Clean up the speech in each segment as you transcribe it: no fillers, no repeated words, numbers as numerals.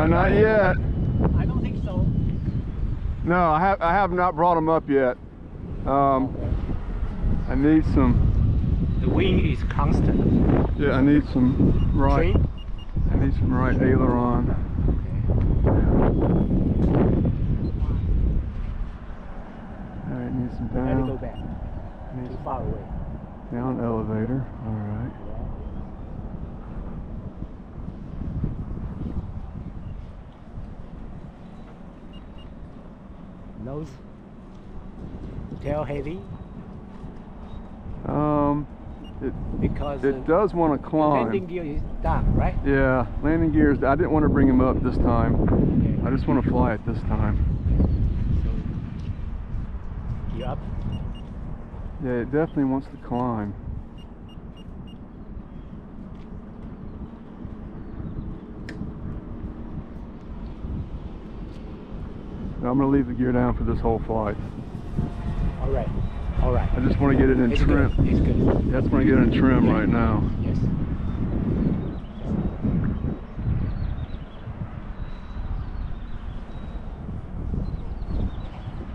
not yet. I don't think so. No, I have not brought them up yet. I need some. The wing is constant. Yeah, I need some right. Trim? I need some right aileron. All right, need some down. Let me go back. Need Too far away. down elevator. All right. Nose. Tail heavy. Because it does want to climb. Landing gear is down, right? Yeah, landing gears. I didn't want to bring him up this time. Okay. I just want to fly it this time. So, gear up. Yeah, it definitely wants to climb. I'm going to leave the gear down for this whole flight. All right. All right. I just want to get it in It's trim. Good. It's good. That's want to get it in trim right now. Yes.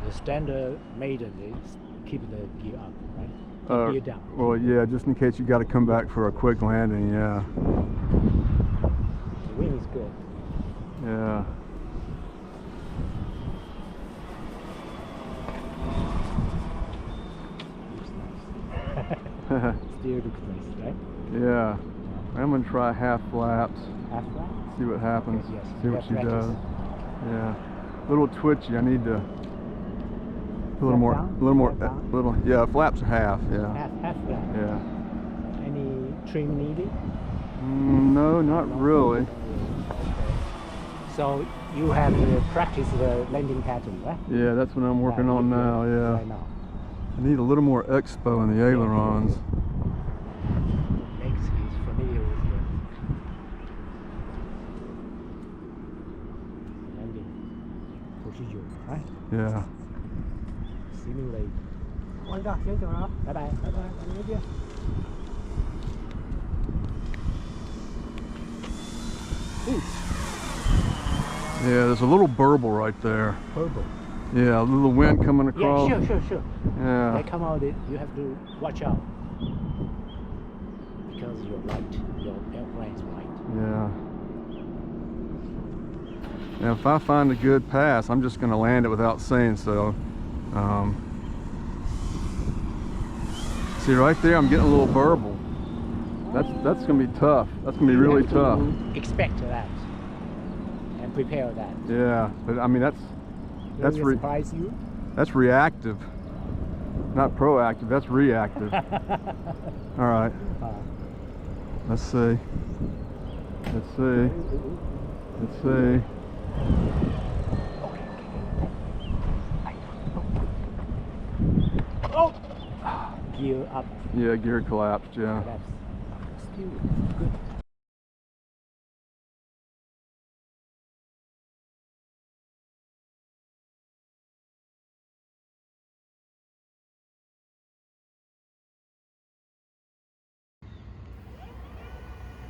The standard maiden is keep the gear up, right? Gear down. Well, yeah, just in case you got to come back for a quick landing, yeah. The wing is good. Yeah. Still looks nice, right? Yeah. I'm going to try half flaps. Half flat? See what happens. Yes. See what she Practice. does. Yeah. A little twitchy. I need to a little more, down? a little more, Flap down? little. Yeah, flaps are half. Yeah. Half flat. Yeah. Any trim needed? No, not really. Okay. So you have to practice the landing pattern, right? Yeah, that's what I'm working on now. Yeah. Right now. I need a little more expo in the ailerons. Legs is familiar with the landing procedure, right? Yeah. Simulate. Bye bye. Bye bye. Yeah, there's a little burble right there. Purple. Yeah, a little wind coming across. Yeah, sure. Yeah. They come out, you have to watch out. Because your airplane is light. Yeah. Now, if I find a good pass, I'm just going to land it without saying so. See, right there, I'm getting a little burble. That's going to be tough. That's going to be really tough. Expect that and prepare that. Yeah, but I mean that's surprise you. That's reactive, not proactive. That's reactive. All right. Let's see. Oh! Gear up. Yeah, gear collapsed. Yeah. That's still good.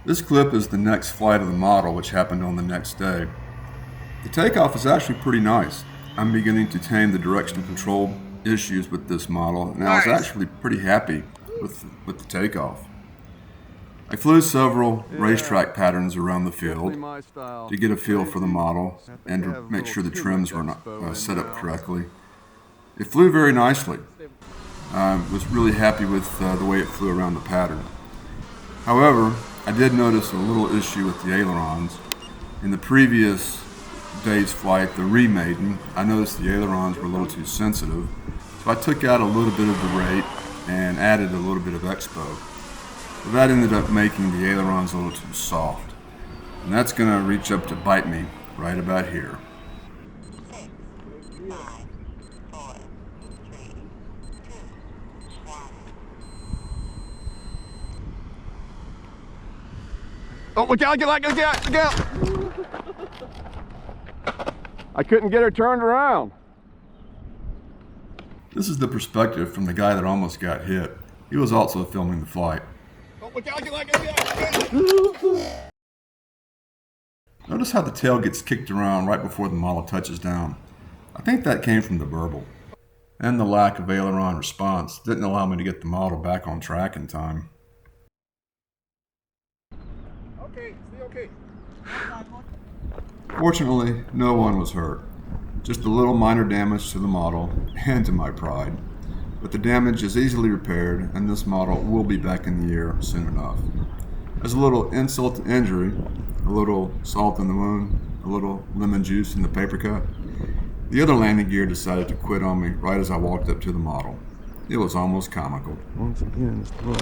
This clip is the next flight of the model, which happened on the next day. The takeoff is actually pretty nice. I'm beginning to tame the direction control issues with this model, and I was actually pretty happy with the takeoff. I flew several racetrack patterns around the field to get a feel for the model and to make sure the trims were set up correctly. It flew very nicely. I was really happy with the way it flew around the pattern. However, I did notice a little issue with the ailerons. In the previous day's flight, the Re-maiden, I noticed the ailerons were a little too sensitive, so I took out a little bit of the rate and added a little bit of expo. But that ended up making the ailerons a little too soft, and that's going to reach up to bite me right about here. Oh, look out, look out! I couldn't get her turned around. This is the perspective from the guy that almost got hit. He was also filming the flight. Oh, look out, Notice how the tail gets kicked around right before the model touches down. I think that came from the burble. And the lack of aileron response didn't allow me to get the model back on track in time. Okay, stay okay. Fortunately, no one was hurt. Just a little minor damage to the model and to my pride. But the damage is easily repaired, and this model will be back in the air soon enough. As a little insult to injury, a little salt in the wound, a little lemon juice in the paper cut, the other landing gear decided to quit on me right as I walked up to the model. It was almost comical. Once again, look.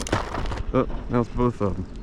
Oh, now it's both of them.